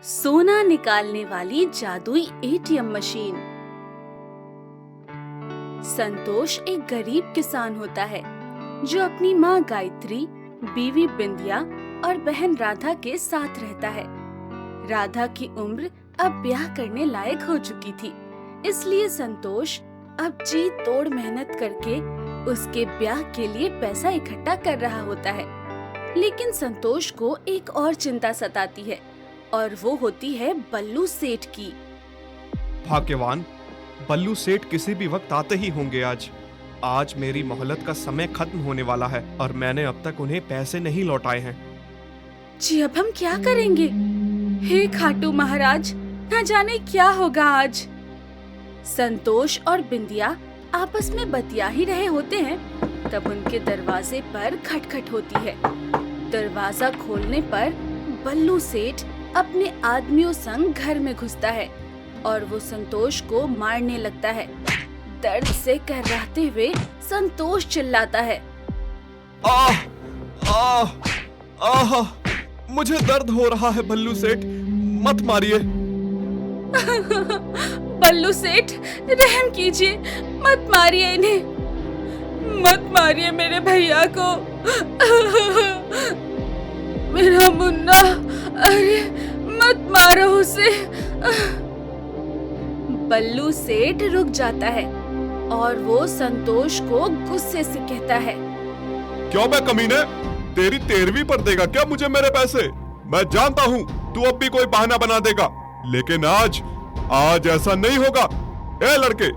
सोना निकालने वाली जादुई एटीएम मशीन। संतोष एक गरीब किसान होता है जो अपनी माँ गायत्री, बीवी बिंदिया और बहन राधा के साथ रहता है। राधा की उम्र अब ब्याह करने लायक हो चुकी थी, इसलिए संतोष अब जी तोड़ मेहनत करके उसके ब्याह के लिए पैसा इकट्ठा कर रहा होता है। लेकिन संतोष को एक और चिंता सताती है और वो होती है बल्लू सेठ की। भाग्यवान, बल्लू सेठ किसी भी वक्त आते ही होंगे। आज मेरी मोहलत का समय खत्म होने वाला है और मैंने अब तक उन्हें पैसे नहीं लौटाए हैं। जी अब हम क्या करेंगे? हे खाटू महाराज, न जाने क्या होगा आज। संतोष और बिंदिया आपस में बतिया ही रहे होते हैं, तब उनके दरवाजे पर खटखट होती है। दरवाजा खोलने पर बल्लू सेठ अपने आदमियों संग घर में घुसता है और वो संतोष को मारने लगता है। दर्द से कहराते हुए संतोष चिल्लाता है, आह, आह, आह, मुझे दर्द हो रहा है बल्लू सेठ, मत मारिए। बल्लू सेठ, रहम कीजिए, मत मारिए इन्हें, मत मारिए मेरे भैया को। मेरा मुन्ना, अरे मत मारो उसे। बल्लू सेठ रुक जाता है और वो संतोष को गुस्से से कहता है, क्यों बे कमीने, तेरी 13वीं पर देगा क्या मुझे मेरे पैसे? मैं जानता हूँ तू अब भी कोई बहाना बना देगा, लेकिन आज ऐसा नहीं होगा। ए लड़के,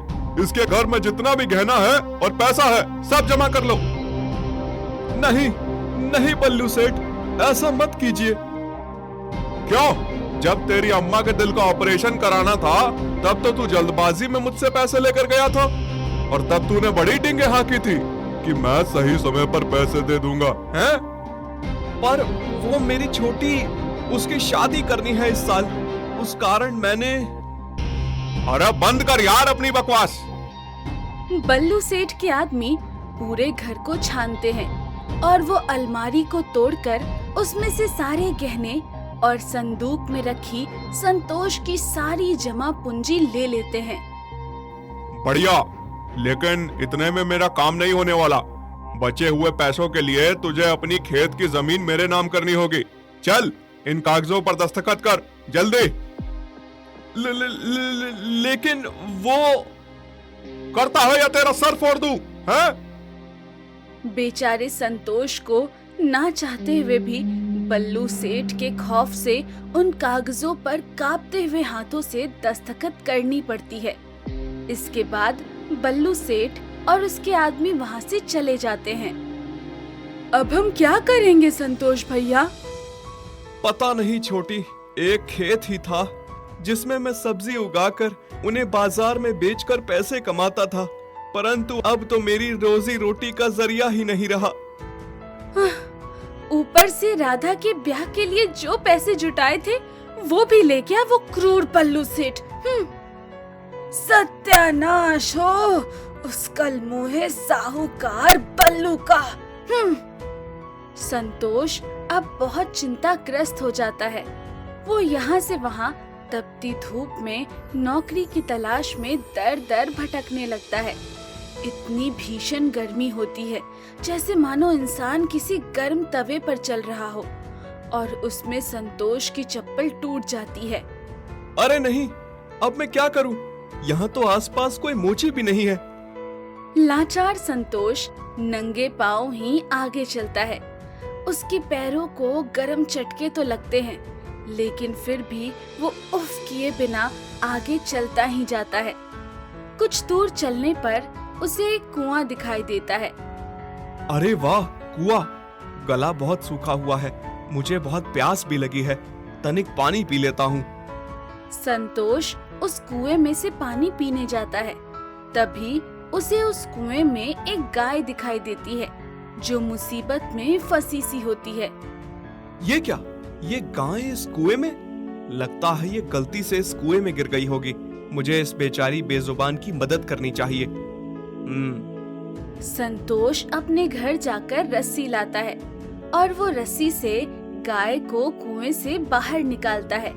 इसके घर में जितना भी गहना है और पैसा है सब जमा कर लो। नहीं नहीं बल्लू सेठ, ऐसा मत कीजिए। क्यों? जब तेरी अम्मा के दिल का ऑपरेशन कराना था तब तो तू जल्दबाजी में मुझसे पैसे लेकर गया था और तब तूने बड़ी डींगे हाँकी थी कि मैं सही समय पर पैसे दे दूंगा, हैं? पर वो मेरी छोटी, उसकी शादी करनी है इस साल, उस कारण मैंने। अरे बंद कर यार अपनी बकवास। बल्लू सेठ के आदमी पूरे घर को छानते हैं और वो अलमारी को तोड़कर उसमें से सारे गहने और संदूक में रखी संतोष की सारी जमा पूंजी ले लेते हैं। बढ़िया, लेकिन इतने में मेरा काम नहीं होने वाला। बचे हुए पैसों के लिए तुझे अपनी खेत की जमीन मेरे नाम करनी होगी। चल इन कागजों पर दस्तखत कर जल्दी। लेकिन वो करता है या तेरा सर फोड़ दूं, हैं? बेचारे संतोष को ना चाहते हुए भी बल्लू सेठ के खौफ से उन कागजों पर कांपते हुए हाथों से दस्तखत करनी पड़ती है। इसके बाद बल्लू सेठ और उसके आदमी वहाँ से चले जाते हैं। अब हम क्या करेंगे संतोष भैया? पता नहीं छोटी, एक खेत ही था जिसमें मैं सब्जी उगाकर उन्हें बाजार में बेचकर पैसे कमाता था, परंतु अब तो मेरी रोजी रोटी का जरिया ही नहीं रहा। ऊपर से राधा के ब्याह के लिए जो पैसे जुटाए थे वो भी ले गया वो क्रूर बल्लू सेठ। सत्यानाश हो उस कलमुहे साहूकार बल्लू का। संतोष अब बहुत चिंताग्रस्त हो जाता है। वो यहाँ से वहाँ तपती धूप में नौकरी की तलाश में दर दर भटकने लगता है। इतनी भीषण गर्मी होती है जैसे मानो इंसान किसी गर्म तवे पर चल रहा हो और उसमें संतोष की चप्पल टूट जाती है। अरे नहीं, अब मैं क्या करूं? यहाँ तो आसपास कोई मोची भी नहीं है। लाचार संतोष नंगे पांव ही आगे चलता है। उसके पैरों को गर्म चटके तो लगते हैं, लेकिन फिर भी वो उफ किए बिना आगे चलता ही जाता है। कुछ दूर चलने पर उसे एक कुआं दिखाई देता है। अरे वाह, कुआं! गला बहुत सूखा हुआ है, मुझे बहुत प्यास भी लगी है, तनिक पानी पी लेता हूँ। संतोष उस कुएं में से पानी पीने जाता है। तभी उसे उस कुएं में एक गाय दिखाई देती है जो मुसीबत में फंसी सी होती है। ये क्या? ये गाय इस कुएं में? लगता है ये गलती से इस कुएं में गिर गई होगी। मुझे इस बेचारी बेजुबान की मदद करनी चाहिए। संतोष अपने घर जाकर रस्सी लाता है और वो रस्सी से गाय को कुएं से बाहर निकालता है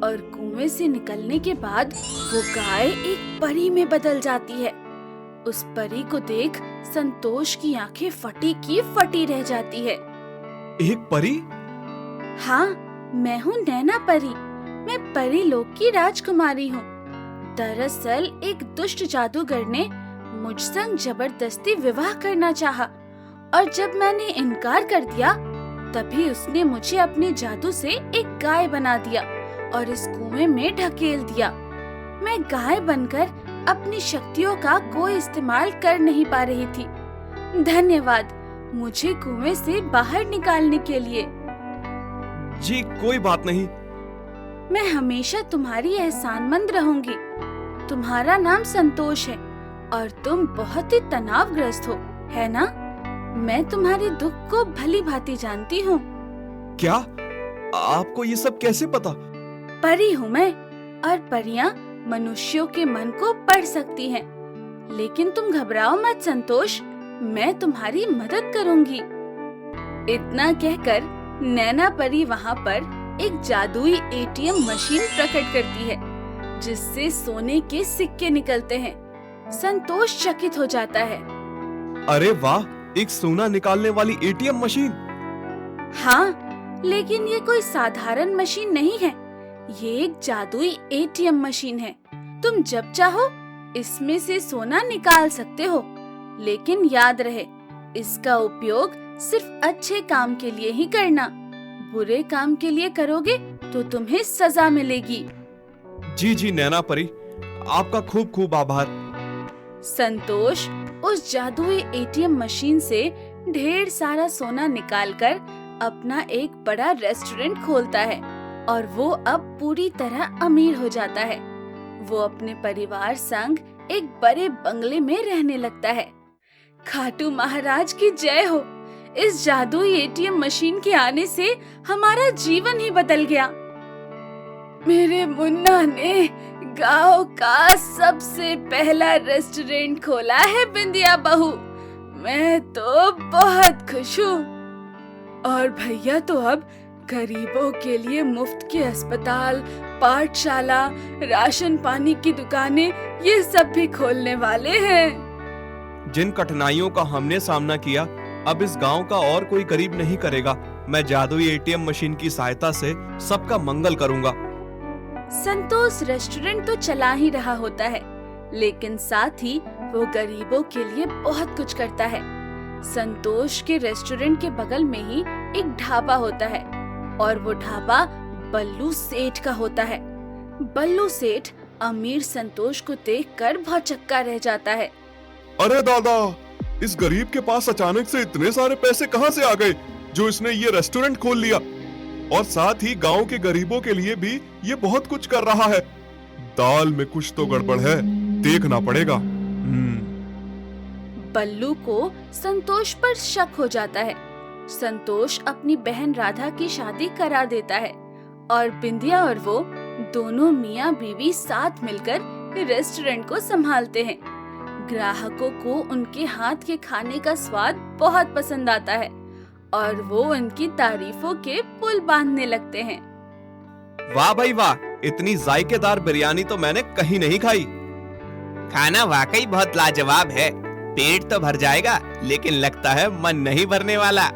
और कुएं से निकलने के बाद वो गाय एक परी में बदल जाती है। उस परी को देख संतोष की आंखें फटी की फटी रह जाती है। एक परी? हाँ, मैं हूँ नैना परी। मैं परी लोक की राजकुमारी हूँ। दरअसल एक दुष्ट जादूगर ने मुझ संग जबरदस्ती विवाह करना चाहा और जब मैंने इनकार कर दिया तभी उसने मुझे अपने जादू से एक गाय बना दिया और इस कुएं में ढकेल दिया। मैं गाय बनकर अपनी शक्तियों का कोई इस्तेमाल कर नहीं पा रही थी। धन्यवाद मुझे कुएं से बाहर निकालने के लिए। जी कोई बात नहीं। मैं हमेशा तुम्हारी एहसानमंद रहूंगी। तुम्हारा नाम संतोष है और तुम बहुत ही तनावग्रस्त हो, है ना? मैं तुम्हारे दुख को भली भांति जानती हूँ। क्या? आपको ये सब कैसे पता? परी हूँ मैं और परियां मनुष्यों के मन को पढ़ सकती हैं। लेकिन तुम घबराओ मत संतोष, मैं तुम्हारी मदद करूंगी। इतना कहकर नैना परी वहाँ पर एक जादुई एटीएम मशीन प्रकट करती है जिससे सोने के सिक्के निकलते हैं। संतोष चकित हो जाता है। अरे वाह, एक सोना निकालने वाली एटीएम मशीन। हाँ, लेकिन ये कोई साधारण मशीन नहीं है। ये एक जादुई एटीएम मशीन है। तुम जब चाहो इसमें से सोना निकाल सकते हो, लेकिन याद रहे इसका उपयोग सिर्फ अच्छे काम के लिए ही करना। बुरे काम के लिए करोगे तो तुम्हें सजा मिलेगी। जी जी नैना परी, आपका खूब खूब आभार। संतोष उस जादुई एटीएम मशीन से ढेर सारा सोना निकालकर अपना एक बड़ा रेस्टोरेंट खोलता है और वो अब पूरी तरह अमीर हो जाता है। वो अपने परिवार संग एक बड़े बंगले में रहने लगता है। खाटू महाराज की जय हो। इस जादुई एटीएम मशीन के आने से हमारा जीवन ही बदल गया। मेरे मुन्ना ने गांव का सबसे पहला रेस्टोरेंट खोला है बिंदिया बहू। मैं तो बहुत खुश हूँ। और भैया तो अब गरीबों के लिए मुफ्त के अस्पताल, पाठशाला, राशन पानी की दुकानें ये सब भी खोलने वाले हैं। जिन कठिनाइयों का हमने सामना किया अब इस गांव का और कोई गरीब नहीं करेगा। मैं जादुई एटीएम मशीन की सहायता से सबका मंगल करूंगा। संतोष रेस्टोरेंट तो चला ही रहा होता है, लेकिन साथ ही वो गरीबों के लिए बहुत कुछ करता है। संतोष के रेस्टोरेंट के बगल में ही एक ढाबा होता है और वो ढाबा बल्लू सेठ का होता है। बल्लू सेठ अमीर संतोष को देखकर भौचक्का रह जाता है। अरे दादा, इस गरीब के पास अचानक से इतने सारे पैसे कहाँ से आ गए जो इसने ये रेस्टोरेंट खोल लिया, और साथ ही गांव के गरीबों के लिए भी ये बहुत कुछ कर रहा है। दाल में कुछ तो गड़बड़ है, देखना पड़ेगा। बल्लू को संतोष पर शक हो जाता है। संतोष अपनी बहन राधा की शादी करा देता है और बिंदिया और वो दोनों मियाँ बीवी साथ मिलकर रेस्टोरेंट को संभालते हैं। ग्राहकों को उनके हाथ के खाने का स्वाद बहुत पसंद आता है और वो उनकी तारीफों के पुल बांधने लगते हैं। वाह भाई वाह, इतनी जायकेदार बिरयानी तो मैंने कहीं नहीं खाई। खाना वाकई बहुत लाजवाब है। पेट तो भर जाएगा, लेकिन लगता है मन नहीं भरने वाला।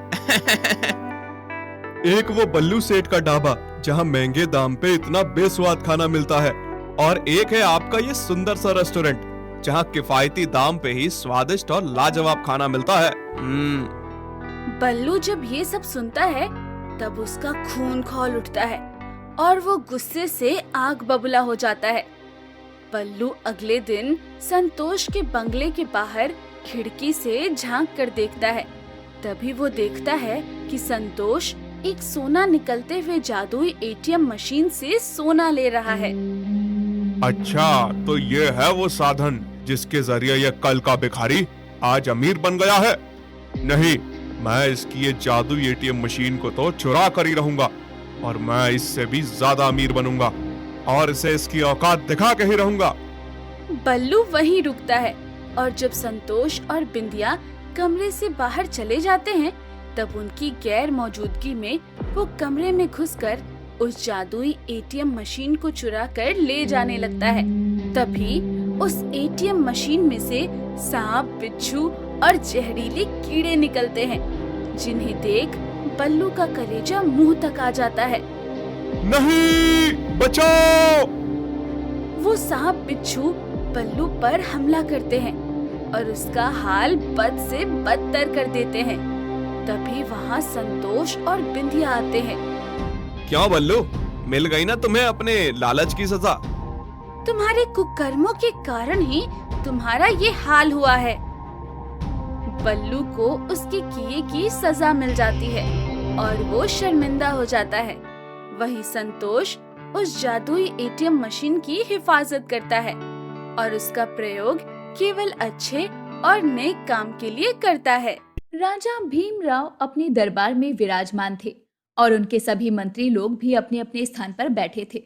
एक वो बल्लू सेठ का ढाबा जहाँ महंगे दाम पे इतना बेस्वाद खाना मिलता है, और एक है आपका ये सुंदर सा रेस्टोरेंट जहाँ किफायती दाम पे ही स्वादिष्ट और लाजवाब खाना मिलता है। बल्लू जब ये सब सुनता है तब उसका खून खौल उठता है और वो गुस्से से आग बबूला हो जाता है। बल्लू अगले दिन संतोष के बंगले के बाहर खिड़की से झांक कर देखता है। तभी वो देखता है कि संतोष एक सोना निकलते हुए जादुई एटीएम मशीन से सोना ले रहा है। अच्छा, तो ये है वो साधन जिसके जरिए ये कल का भिखारी आज अमीर बन गया है। नहीं, मैं इसकी ये जादुई एटीएम मशीन को तो चुरा कर ही रहूंगा और मैं इससे भी ज्यादा अमीर बनूंगा और इसे इसकी औकात दिखा के ही रहूंगा। बल्लू वहीं रुकता है और जब संतोष और बिंदिया कमरे से बाहर चले जाते हैं तब उनकी गैर मौजूदगी में वो कमरे में घुसकर उस जादुई एटीएम मशीन को चुरा कर ले जाने लगता है। तभी उस एटीएम मशीन में से सांप, बिच्छू और जहरीले कीड़े निकलते हैं, जिन्हें देख बल्लू का कलेजा मुंह तक आ जाता है। नहीं, बचाओ! वो सांप बिच्छू बल्लू पर हमला करते हैं और उसका हाल बद से बदतर कर देते हैं। तभी वहाँ संतोष और बिंदिया आते हैं। क्यों बल्लू, मिल गई ना तुम्हें अपने लालच की सजा? तुम्हारे कुकर्मों के कारण ही तुम्हारा ये हाल हुआ है। बल्लू को उसके किए की सजा मिल जाती है और वो शर्मिंदा हो जाता है। वही संतोष उस जादुई एटीएम मशीन की हिफाजत करता है और उसका प्रयोग केवल अच्छे और नेक काम के लिए करता है। राजा भीमराव अपने दरबार में विराजमान थे और उनके सभी मंत्री लोग भी अपने अपने स्थान पर बैठे थे।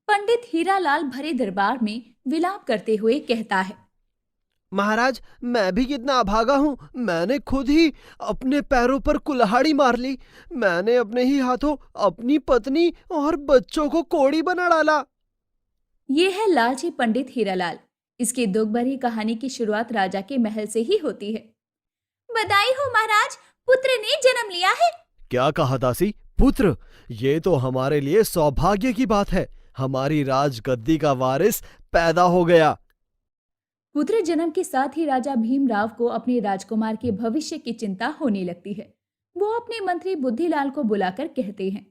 पंडित हीरालाल भरे दरबार में विलाप करते हुए कहता है, महाराज, मैं भी कितना अभागा हूँ। मैंने खुद ही अपने पैरों पर कुल्हाड़ी मार ली। मैंने अपने ही हाथों अपनी पत्नी और बच्चों को कोड़ी बना डाला। ये है लालची पंडित हीरालाल। इसकी दुख भरी कहानी की शुरुआत राजा के महल से ही होती है। बधाई हो महाराज, पुत्र ने जन्म लिया है। क्या कहा दासी? पुत्र? ये तो हमारे लिए सौभाग्य की बात है। हमारी राजगद्दी का वारिस पैदा हो गया। पुत्र जन्म के साथ ही राजा भीमराव को अपने राजकुमार के भविष्य की चिंता होने लगती है। वो अपने मंत्री बुद्धिलाल को बुलाकर कहते हैं,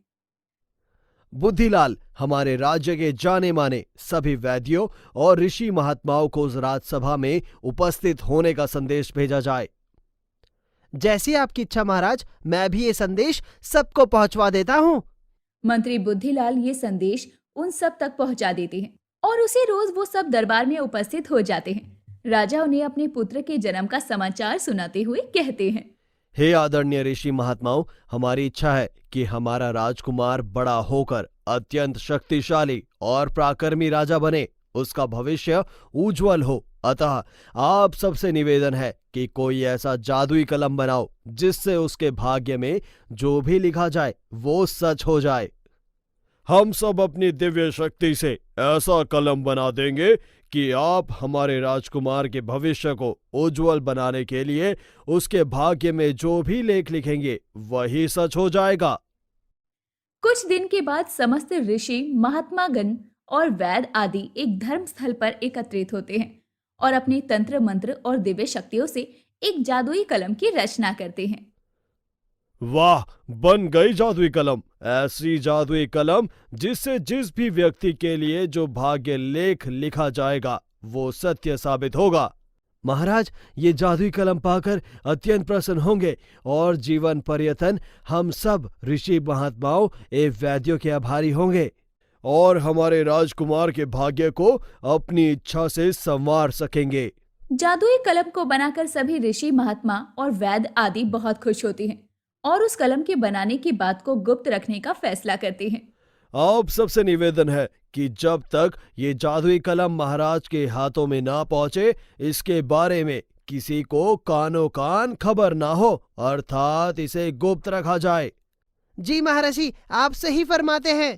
बुद्धिलाल, हमारे राज्य के जाने माने सभी वैद्यों और ऋषि महात्माओं को राजसभा में उपस्थित होने का संदेश भेजा जाए। जैसी आपकी इच्छा महाराज, मैं भी ये संदेश सबको पहुंचवा देता हूँ। मंत्री बुद्धिलाल ये संदेश उन सब तक पहुंचा देते हैं और उसी रोज वो सब दरबार में उपस्थित हो जाते हैं। राजा उन्हें अपने पुत्र के जन्म का समाचार सुनाते हुए कहते हैं, हे आदरणीय ऋषि महात्माओं, हमारी इच्छा है कि हमारा राजकुमार बड़ा होकर अत्यंत शक्तिशाली और पराक्रमी राजा बने, उसका भविष्य उज्जवल हो। अतः आप सबसे निवेदन है कि कोई ऐसा जादुई कलम बनाओ जिससे उसके भाग्य में जो भी लिखा जाए वो सच हो जाए। हम सब अपनी दिव्य शक्ति से ऐसा कलम बना देंगे कि आप हमारे राजकुमार के भविष्य को उज्जवल बनाने के लिए उसके भाग्य में जो भी लेख लिखेंगे वही सच हो जाएगा। कुछ दिन के बाद समस्त ऋषि, महात्मागण और वैद्य आदि एक धर्म स्थल पर एकत्रित होते हैं और अपने तंत्र मंत्र और दिव्य शक्तियों से एक जादुई कलम की रचना करते हैं। वाह, बन गई जादुई कलम। ऐसी जादुई कलम जिससे जिस भी व्यक्ति के लिए जो भाग्य लेख लिखा जाएगा वो सत्य साबित होगा। महाराज, ये जादुई कलम पाकर अत्यंत प्रसन्न होंगे और जीवन पर्यंत हम सब ऋषि महात्माओं एवं वैद्यों के आभारी होंगे और हमारे राजकुमार के भाग्य को अपनी इच्छा से संवार सकेंगे। जादुई कलम को बनाकर सभी ऋषि, महात्मा और वैद्य आदि बहुत खुश होते हैं और उस कलम के बनाने की बात को गुप्त रखने का फैसला करते हैं। आप सबसे निवेदन है कि जब तक ये जादुई कलम महाराज के हाथों में ना पहुंचे, इसके बारे में किसी को कानो कान खबर ना हो, अर्थात इसे गुप्त रखा जाए। जी महर्षि, आप सही फरमाते हैं।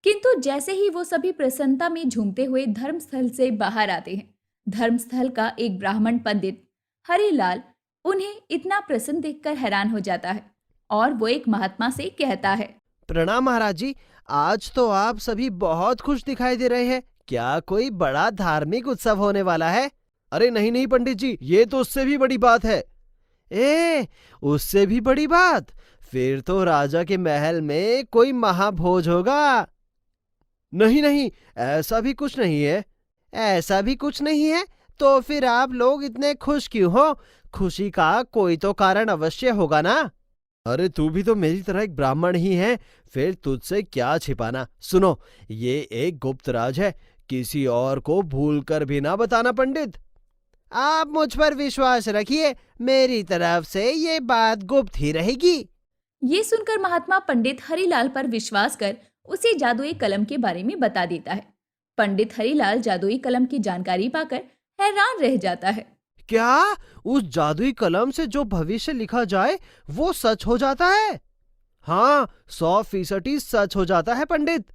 किंतु जैसे ही वो सभी प्रसन्नता में झूमते हुए धर्मस्थल से बाहर आते हैं, धर्मस्थल का एक ब्राह्मण पंडित हरिलाल उन्हें इतना प्रसन्न देखकर हैरान हो जाता है और वो एक महात्मा से कहता है, प्रणाम महाराज जी, आज तो आप सभी बहुत खुश दिखाई दे रहे हैं। क्या कोई बड़ा धार्मिक उत्सव होने वाला है? अरे नहीं नहीं पंडित जी, ये तो उससे भी बड़ी बात है। उससे भी बड़ी बात? फिर तो राजा के महल में कोई महाभोज होगा। नहीं नहीं, ऐसा भी कुछ नहीं है। ऐसा भी कुछ नहीं है? तो फिर आप लोग इतने खुश क्यों हो? खुशी का कोई तो कारण अवश्य होगा ना। अरे तू भी तो मेरी तरह एक ब्राह्मण ही है, फिर तुझसे क्या छिपाना। सुनो, ये एक गुप्त राज है, किसी और को भूलकर भी ना बताना पंडित। आप मुझ पर विश्वास रखिए, मेरी तरफ से ये बात गुप्त ही रहेगी। ये सुनकर महात्मा पंडित हरिलाल पर विश्वास कर उसे जादुई कलम के बारे में बता देता है। पंडित हरिलाल जादुई कलम की जानकारी पाकर हैरान रह जाता है। क्या उस जादुई कलम से जो भविष्य लिखा जाए वो सच हो जाता है? हाँ, 100% सच हो जाता है पंडित।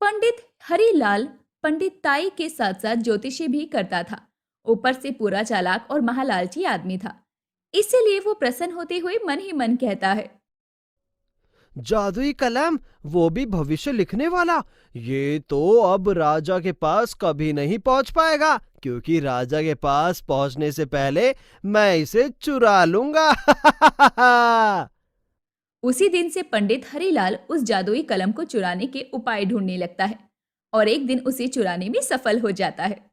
पंडित हरिलाल पंडित ताई के साथ साथ ज्योतिषी भी करता था। ऊपर से पूरा चालाक और महालालची आदमी था। इसीलिए वो प्रसन्न होते हुए मन ही मन कहता है, जादुई कलम, वो भी भविष्य लिखने वाला। ये तो अब राजा के पास कभी नहीं पहुंच पाएगा, क्योंकि राजा के पास पहुंचने से पहले मैं इसे चुरा लूंगा। उसी दिन से पंडित हरिलाल उस जादुई कलम को चुराने के उपाय ढूंढने लगता है और एक दिन उसे चुराने में सफल हो जाता है।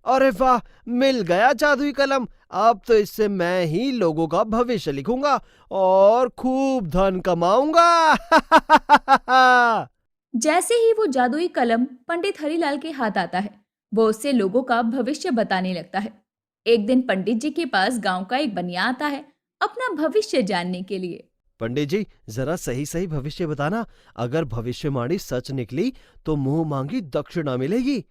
अरे वाह, मिल गया जादुई कलम। अब तो इससे मैं ही लोगों का भविष्य लिखूंगा और खूब धन कमाऊंगा। जैसे ही वो जादुई कलम पंडित हरिलाल के हाथ आता है, वो उससे लोगों का भविष्य बताने लगता है। एक दिन पंडित जी के पास गांव का एक बनिया आता है अपना भविष्य जानने के लिए। पंडित जी, जरा सही सही भविष्य बताना। अगर भविष्यवाणी सच निकली तो मुंह मांगी दक्षिणा मिलेगी।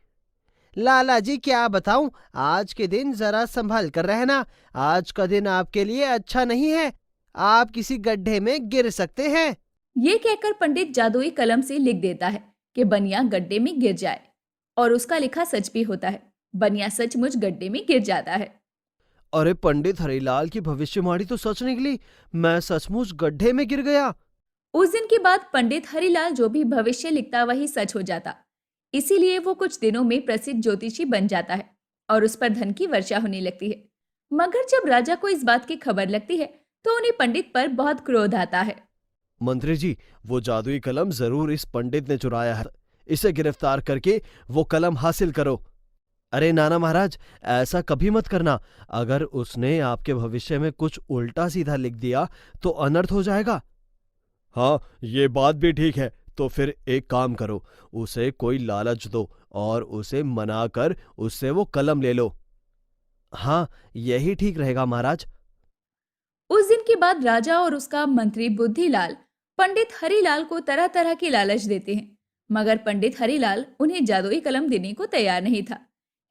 लाला जी, क्या बताऊं, आज के दिन जरा संभाल कर रहना। आज का दिन आपके लिए अच्छा नहीं है। आप किसी गड्ढे में गिर सकते हैं। ये कहकर पंडित जादुई कलम से लिख देता है कि बनिया गड्ढे में गिर जाए, और उसका लिखा सच भी होता है। बनिया सचमुच गड्ढे में गिर जाता है। अरे पंडित हरिलाल की भविष्यवाणी तो सच निकली। मैं सचमुच गड्ढे में गिर गया। उस दिन के बाद पंडित हरिलाल जो भी भविष्य लिखता वही सच हो जाता। इसीलिए वो कुछ दिनों में प्रसिद्ध ज्योतिषी बन जाता है और उस पर धन की वर्षा होने लगती है। मगर जब राजा को इस बात की खबर लगती है तो उन्हें पंडित पर बहुत क्रोध आता है। मंत्री जी, वो जादुई कलम जरूर इस पंडित ने चुराया है। इसे गिरफ्तार करके वो कलम हासिल करो। अरे नाना महाराज, ऐसा कभी मत करना। अगर उसने आपके भविष्य में कुछ उल्टा सीधा लिख दिया तो अनर्थ हो जाएगा। हाँ, ये बात भी ठीक है। तो फिर एक काम करो, उसे कोई लालच दो और उसे मनाकर उससे वो कलम ले लो। हाँ, यही ठीक रहेगा महाराज। उस दिन के बाद राजा और उसका मंत्री बुद्धिलाल पंडित हरिलाल को तरह तरह की लालच देते हैं, मगर पंडित हरिलाल उन्हें जादुई कलम देने को तैयार नहीं था।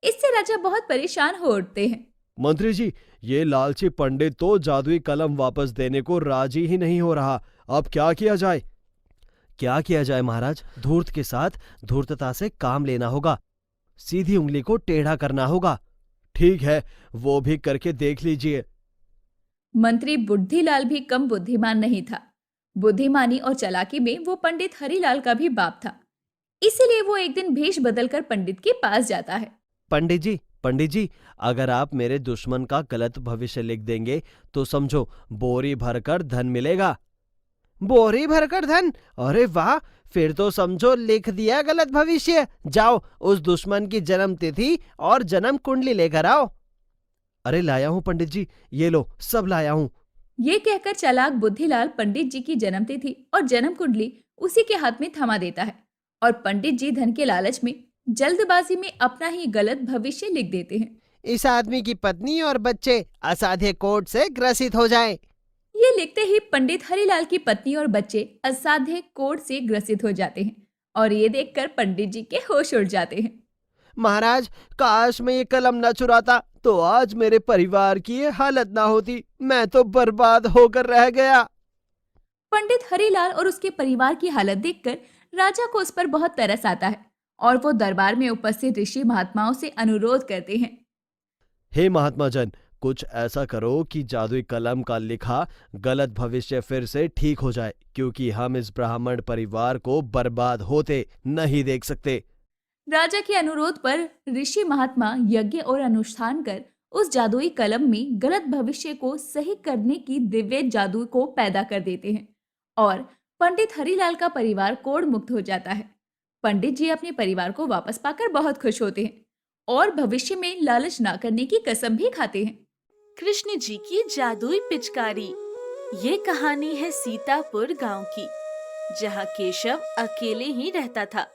इससे राजा बहुत परेशान हो उठते हैं। मंत्री जी, ये लालची पंडित तो जादुई कलम वापस देने को राजी ही नहीं हो रहा। अब क्या किया जाए? क्या किया जाए महाराज? धूर्त के साथ धूर्तता से काम लेना होगा। सीधी उंगली को टेढ़ा करना होगा। ठीक है, वो भी करके देख लीजिए। मंत्री बुद्धिलाल भी कम बुद्धिमान नहीं था। बुद्धिमानी और चालाकी में वो पंडित हरिलाल का भी बाप था। इसीलिए वो एक दिन भेष बदलकर पंडित के पास जाता है। पंडित जी, अगर आप मेरे दुश्मन का गलत भविष्य लिख देंगे तो समझो बोरी भरकर धन मिलेगा। बोरी भरकर धन? अरे वाह, फिर तो समझो लिख दिया गलत भविष्य। जाओ, उस दुश्मन की जन्म तिथि और जन्म कुंडली लेकर आओ। अरे लाया हूं पंडित जी, ये लो, सब लाया हूं। ये कहकर चालाक बुद्धिलाल पंडित जी की जन्म तिथि और जन्म कुंडली उसी के हाथ में थमा देता है, और पंडित जी धन के लालच में जल्दबाजी में अपना ही गलत भविष्य लिख देते हैं। इस आदमी की पत्नी और बच्चे असाध्य कोढ़ से ग्रसित हो जाएं। ये लिखते ही पंडित हरिलाल की पत्नी और बच्चे असाध्य कोढ़ से ग्रसित हो जाते हैं, और ये देखकर पंडित जी के होश उड़ जाते हैं। महाराज, काश मैं ये कलम न चुराता तो आज मेरे परिवार की ये हालत ना होती। मैं तो बर्बाद होकर रह गया। पंडित हरिलाल और उसके परिवार की हालत देखकर राजा को उस पर बहुत तरस आता है, और वो दरबार में उपस्थित ऋषि महात्माओं से अनुरोध करते हैं। हे महात्मा जन, कुछ ऐसा करो कि जादुई कलम का लिखा गलत भविष्य फिर से ठीक हो जाए, क्योंकि हम इस ब्राह्मण परिवार को बर्बाद होते नहीं देख सकते। राजा के अनुरोध पर ऋषि महात्मा यज्ञ और अनुष्ठान कर उस जादुई कलम में गलत भविष्य को सही करने की दिव्य जादू को पैदा कर देते हैं, और पंडित हरिलाल का परिवार कोढ़ मुक्त हो जाता है। पंडित जी अपने परिवार को वापस पाकर बहुत खुश होते हैं और भविष्य में लालच ना करने की कसम भी खाते हैं। कृष्ण जी की जादुई पिचकारी। ये कहानी है सीतापुर गांव की, जहां केशव अकेले ही रहता था।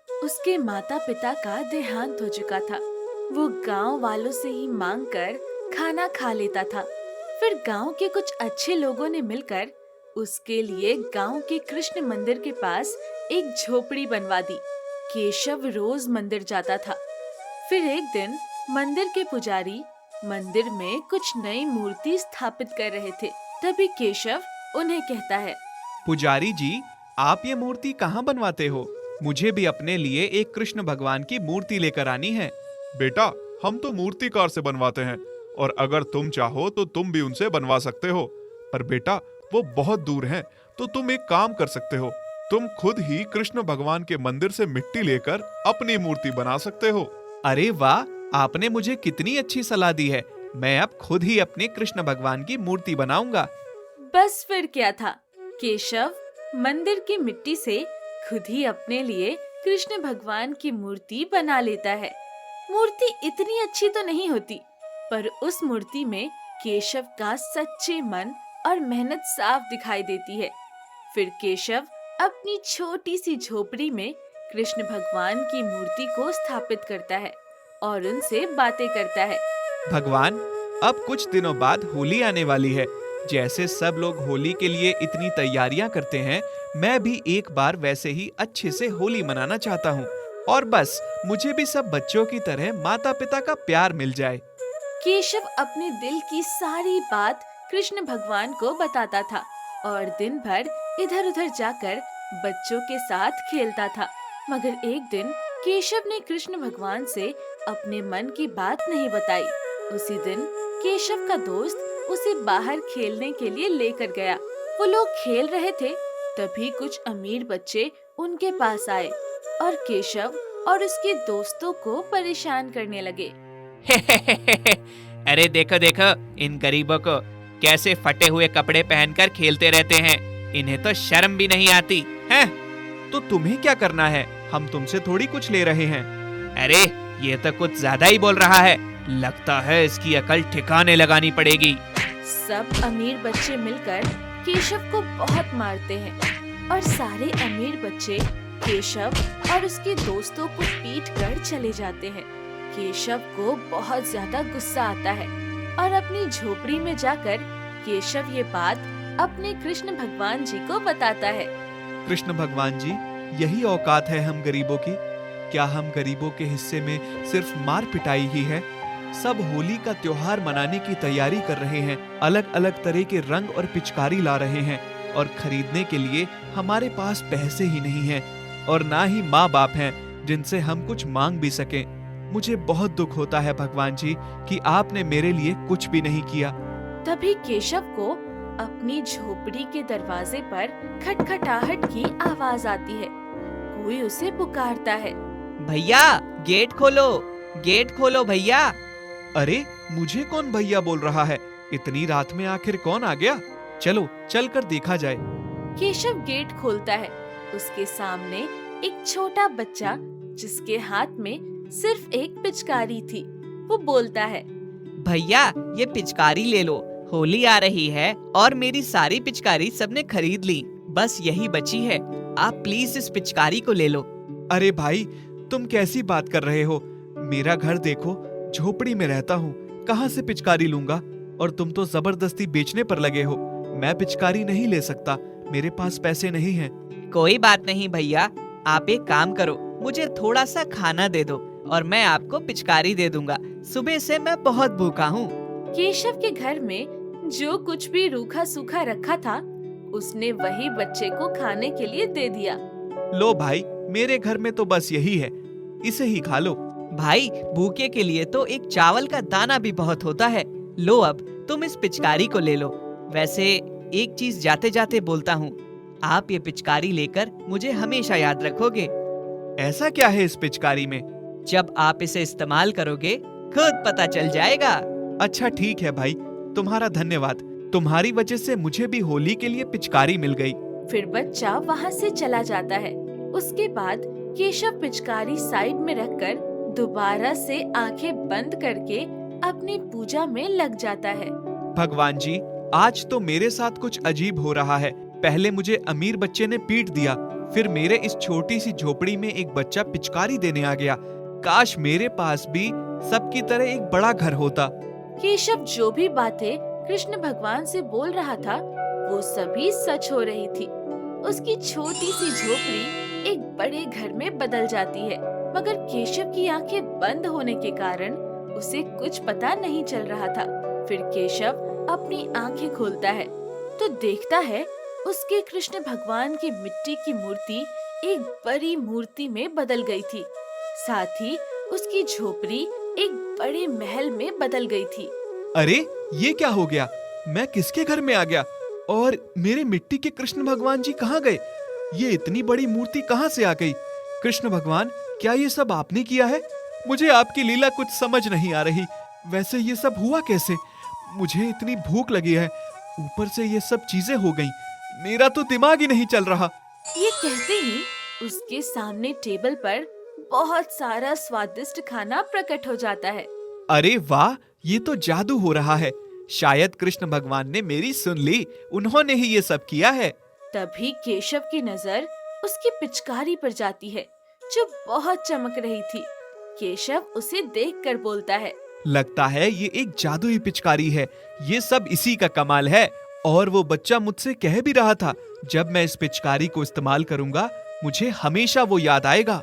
उसके माता पिता का देहांत हो चुका था। वो गांव वालों से ही मांग कर खाना खा लेता था। फिर गांव के कुछ अच्छे लोगों ने मिलकर उसके लिए गांव के कृष्ण मंदिर के पास एक झोपड़ी बनवा दी। केशव रोज मंदिर जाता था। फिर एक दिन मंदिर के पुजारी मंदिर में कुछ नई मूर्ति स्थापित कर रहे थे। तभी केशव उन्हें कहता है, पुजारी जी, आप ये मूर्ति कहाँ बनवाते हो? मुझे भी अपने लिए एक कृष्ण भगवान की मूर्ति लेकर आनी है। बेटा, हम तो मूर्तिकार से बनवाते हैं और अगर तुम चाहो तो तुम भी उनसे बनवा सकते हो। पर बेटा, वो बहुत दूर हैं, तो तुम एक काम कर सकते हो। तुम खुद ही कृष्ण भगवान के मंदिर से मिट्टी लेकर अपनी मूर्ति बना सकते हो। अरे वाह, आपने मुझे कितनी अच्छी सलाह दी है। मैं अब खुद ही अपने कृष्ण भगवान की मूर्ति बनाऊंगा। बस फिर क्या था, केशव मंदिर की मिट्टी से खुद ही अपने लिए कृष्ण भगवान की मूर्ति बना लेता है। मूर्ति इतनी अच्छी तो नहीं होती, पर उस मूर्ति में केशव का सच्चे मन और मेहनत साफ दिखाई देती है। फिर केशव अपनी छोटी सी झोपड़ी में कृष्ण भगवान की मूर्ति को स्थापित करता है और उनसे बातें करता है। भगवान, अब कुछ दिनों बाद होली आने वाली है। जैसे सब लोग होली के लिए इतनी तैयारियां करते हैं, मैं भी एक बार वैसे ही अच्छे से होली मनाना चाहता हूँ। और बस मुझे भी सब बच्चों की तरह माता पिता का प्यार मिल जाए। केशव अपने दिल की सारी बात कृष्ण भगवान को बताता था और दिन भर इधर उधर जाकर बच्चों के साथ खेलता था। मगर एक दिन केशव ने कृष्ण भगवान से अपने मन की बात नहीं बताई। उसी दिन केशव का दोस्त उसे बाहर खेलने के लिए लेकर गया। वो लोग खेल रहे थे, तभी कुछ अमीर बच्चे उनके पास आए और केशव और उसके दोस्तों को परेशान करने लगे। अरे देखो देखो, इन गरीबों को कैसे फटे हुए कपड़े पहनकर खेलते रहते हैं। इन्हें तो शर्म भी नहीं आती है। तो तुम्हें क्या करना है? हम तुमसे थोड़ी कुछ ले रहे हैं। अरे ये तो कुछ ज्यादा ही बोल रहा है। लगता है इसकी अकल ठिकाने लगानी पड़ेगी। सब अमीर बच्चे मिलकर केशव को बहुत मारते हैं और सारे अमीर बच्चे केशव और उसके दोस्तों को पीट कर चले जाते हैं। केशव को बहुत ज्यादा गुस्सा आता है और अपनी झोपड़ी में जाकर केशव ये बात अपने कृष्ण भगवान जी को बताता है। कृष्ण भगवान जी, यही औकात है हम गरीबों की? क्या हम गरीबों के हिस्से में सिर्फ मार पिटाई ही है? सब होली का त्योहार मनाने की तैयारी कर रहे हैं, अलग अलग तरह के रंग और पिचकारी ला रहे हैं और खरीदने के लिए हमारे पास पैसे ही नहीं हैं और ना ही माँ बाप हैं जिनसे हम कुछ मांग भी सकें। मुझे बहुत दुख होता है भगवान जी कि आपने मेरे लिए कुछ भी नहीं किया। तभी केशव को अपनी झोपड़ी के दरवाजे पर खटखटाहट की आवाज आती है। कोई उसे पुकारता है, भैया गेट खोलो, गेट खोलो भैया। अरे मुझे कौन भैया बोल रहा है? इतनी रात में आखिर कौन आ गया? चलो चलकर देखा जाए। केशव गेट खोलता है। उसके सामने एक छोटा बच्चा जिसके हाथ में सिर्फ एक पिचकारी थी, वो बोलता है, भैया ये पिचकारी ले लो, होली आ रही है और मेरी सारी पिचकारी सबने खरीद ली, बस यही बची है, आप प्लीज इस पिचकारी को ले लो। अरे भाई, तुम कैसी बात कर रहे हो? मेरा घर देखो, झोपड़ी में रहता हूँ, कहाँ से पिचकारी लूंगा? और तुम तो जबरदस्ती बेचने पर लगे हो। मैं पिचकारी नहीं ले सकता, मेरे पास पैसे नहीं हैं। कोई बात नहीं भैया, आप एक काम करो, मुझे थोड़ा सा खाना दे दो और मैं आपको पिचकारी दे दूंगा। सुबह से मैं बहुत भूखा हूँ। केशव के घर में जो कुछ भी रूखा सूखा रखा था, उसने वही बच्चे को खाने के लिए दे दिया। लो भाई, मेरे घर में तो बस यही है, इसे ही खा लो। भाई भूखे के लिए तो एक चावल का दाना भी बहुत होता है। लो अब तुम इस पिचकारी को ले लो। वैसे एक चीज जाते जाते बोलता हूँ, आप ये पिचकारी लेकर मुझे हमेशा याद रखोगे। ऐसा क्या है इस पिचकारी में? जब आप इसे इस्तेमाल करोगे खुद पता चल जाएगा। अच्छा ठीक है भाई, तुम्हारा धन्यवाद। तुम्हारी वजह से मुझे भी होली के लिए पिचकारी मिल गई। फिर बच्चा वहाँ से चला जाता है। उसके बाद केशव पिचकारी साइड में रखकर दोबारा से आंखें बंद करके अपनी पूजा में लग जाता है। भगवान जी, आज तो मेरे साथ कुछ अजीब हो रहा है। पहले मुझे अमीर बच्चे ने पीट दिया, फिर मेरे इस छोटी सी झोपड़ी में एक बच्चा पिचकारी देने आ गया। काश मेरे पास भी सबकी तरह एक बड़ा घर होता। केशव जो भी बातें कृष्ण भगवान से बोल रहा था, वो सभी सच हो रही थी। उसकी छोटी सी झोपड़ी एक बड़े घर में बदल जाती है, मगर केशव की आंखें बंद होने के कारण उसे कुछ पता नहीं चल रहा था। फिर केशव अपनी आंखें खोलता है तो देखता है उसके कृष्ण भगवान की मिट्टी की मूर्ति एक बड़ी मूर्ति में बदल गई थी। साथ ही उसकी झोपड़ी एक बड़े महल में बदल गई थी। अरे ये क्या हो गया? मैं किसके घर में आ गया? और मेरे मिट्टी के कृष्ण भगवान जी कहाँ गए? ये इतनी बड़ी मूर्ति कहाँ से आ गई? कृष्ण भगवान, क्या ये सब आपने किया है? मुझे आपकी लीला कुछ समझ नहीं आ रही। वैसे ये सब हुआ कैसे? मुझे इतनी भूख लगी है, ऊपर से ये सब चीजें हो गई। मेरा तो दिमाग ही नहीं चल रहा। ये कहते ही उसके सामने टेबल पर बहुत सारा स्वादिष्ट खाना प्रकट हो जाता है। अरे वाह, ये तो जादू हो रहा है। शायद कृष्ण भगवान ने मेरी सुन ली, उन्होंने ही ये सब किया है। तभी केशव की नजर उसकी पिचकारी पर जाती है जो बहुत चमक रही थी। केशव उसे देखकर बोलता है, लगता है ये एक जादुई पिचकारी है। ये सब इसी का कमाल है। और वो बच्चा मुझसे कह भी रहा था, जब मैं इस पिचकारी को इस्तेमाल करूंगा मुझे हमेशा वो याद आएगा।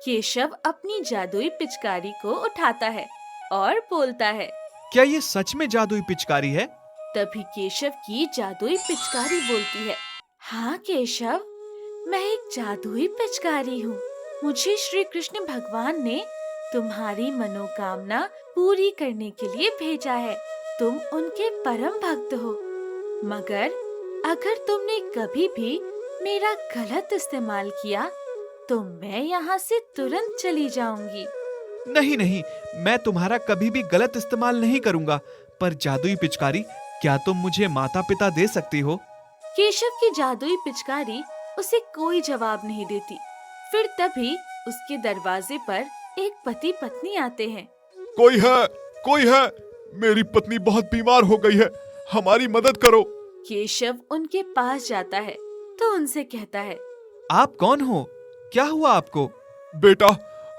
केशव अपनी जादुई पिचकारी को उठाता है और बोलता है। क्या ये सच में जादुई पिचकारी है? तभी केशव की जादुई पिचकारी बोलती है, हाँ केशव, मैं एक जादुई पिचकारी हूँ। मुझे श्री कृष्ण भगवान ने तुम्हारी मनोकामना पूरी करने के लिए भेजा है। तुम उनके परम भक्त हो, मगर अगर तुमने कभी भी मेरा गलत इस्तेमाल किया तो मैं यहाँ से तुरंत चली जाऊंगी। नहीं नहीं, मैं तुम्हारा कभी भी गलत इस्तेमाल नहीं करूंगा। पर जादुई पिचकारी, क्या तुम मुझे माता पिता दे सकती हो? केशव की जादुई पिचकारी उसे कोई जवाब नहीं देती। फिर तभी उसके दरवाजे पर एक पति पत्नी आते हैं। कोई है, कोई है, मेरी पत्नी बहुत बीमार हो गई है, हमारी मदद करो। केशव उनके पास जाता है तो उनसे कहता है, आप कौन हो? क्या हुआ आपको? बेटा,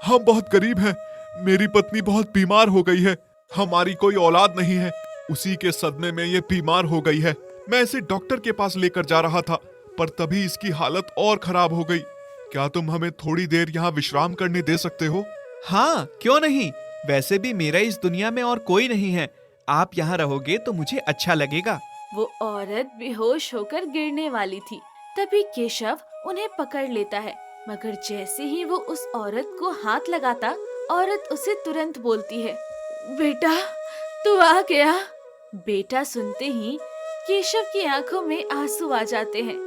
हम बहुत गरीब हैं, मेरी पत्नी बहुत बीमार हो गई है, हमारी कोई औलाद नहीं है, उसी के सदमे में ये बीमार हो गई है। मैं इसे डॉक्टर के पास लेकर जा रहा था, पर तभी इसकी हालत और खराब हो गई। क्या तुम हमें थोड़ी देर यहाँ विश्राम करने दे सकते हो? हाँ, क्यों नहीं। वैसे भी मेरा इस दुनिया में और कोई नहीं है। आप यहाँ रहोगे तो मुझे अच्छा लगेगा। वो औरत बेहोश होकर गिरने वाली थी। तभी केशव उन्हें पकड़ लेता है, मगर जैसे ही वो उस औरत को हाथ लगाता, औरत उसे तुरंत बोलती है, बेटा तू आ गया। बेटा सुनते ही केशव की आंखों में आंसू आ जाते हैं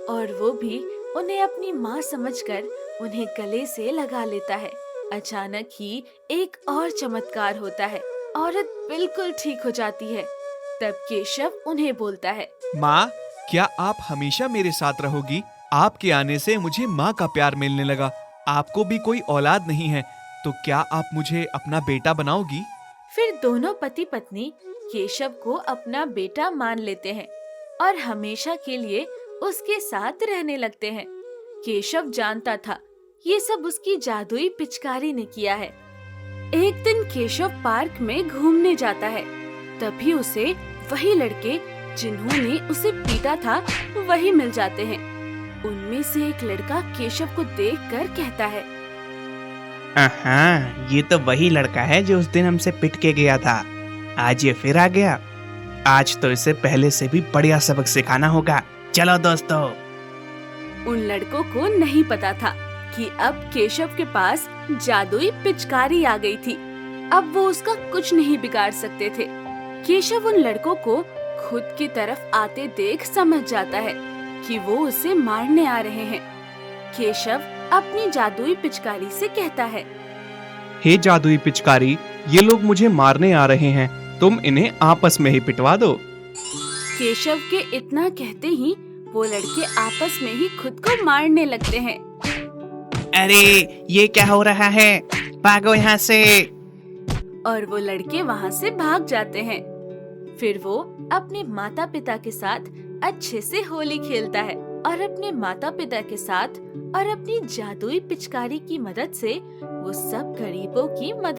और वो भी उन्हें अपनी माँ समझकर उन्हें गले से लगा लेता है। अचानक ही एक और चमत्कार होता है, औरत बिल्कुल ठीक हो जाती है। तब केशव उन्हें बोलता है, माँ, क्या आप हमेशा मेरे साथ रहोगी? आपके आने से मुझे माँ का प्यार मिलने लगा। आपको भी कोई औलाद नहीं है, तो क्या आप मुझे अपना बेटा बनाओगी? फिर दोनों पति पत्नी केशव को अपना बेटा मान लेते हैं और हमेशा के लिए उसके साथ रहने लगते हैं। केशव जानता था ये सब उसकी जादुई पिचकारी ने किया है। एक दिन केशव पार्क में घूमने जाता है, तभी उसे वही लड़के जिन्होंने उसे पीटा था वही मिल जाते हैं। उनमें से एक लड़का केशव को देखकर कहता है, हाँ, ये तो वही लड़का है जो उस दिन हमसे पिट के गया था। आज ये फिर आ गया। आज तो इसे पहले से भी बढ़िया सबक सिखाना होगा। चलो दोस्तों। उन लड़कों को नहीं पता था कि अब केशव के पास जादुई पिचकारी आ गई थी। अब वो उसका कुछ नहीं बिगाड़ सकते थे। केशव उन लड़कों को खुद की तरफ आते देख समझ जाता है कि वो उसे मारने आ रहे हैं। केशव अपनी जादुई पिचकारी से कहता है, हे जादुई पिचकारी, ये लोग मुझे मारने आ रहे हैं, तुम इन्हें आपस में ही पिटवा दो। केशव के इतना कहते ही वो लड़के आपस में ही खुद को मारने लगते हैं। अरे ये क्या हो रहा है? भागो यहाँ से। और वो लड़के वहाँ से भाग जाते हैं। फिर वो अपने माता पिता के साथ अच्छे से होली खेलता है और अपने माता पिता के साथ और अपनी जादुई पिचकारी की मदद से वो सब गरीबों की मदद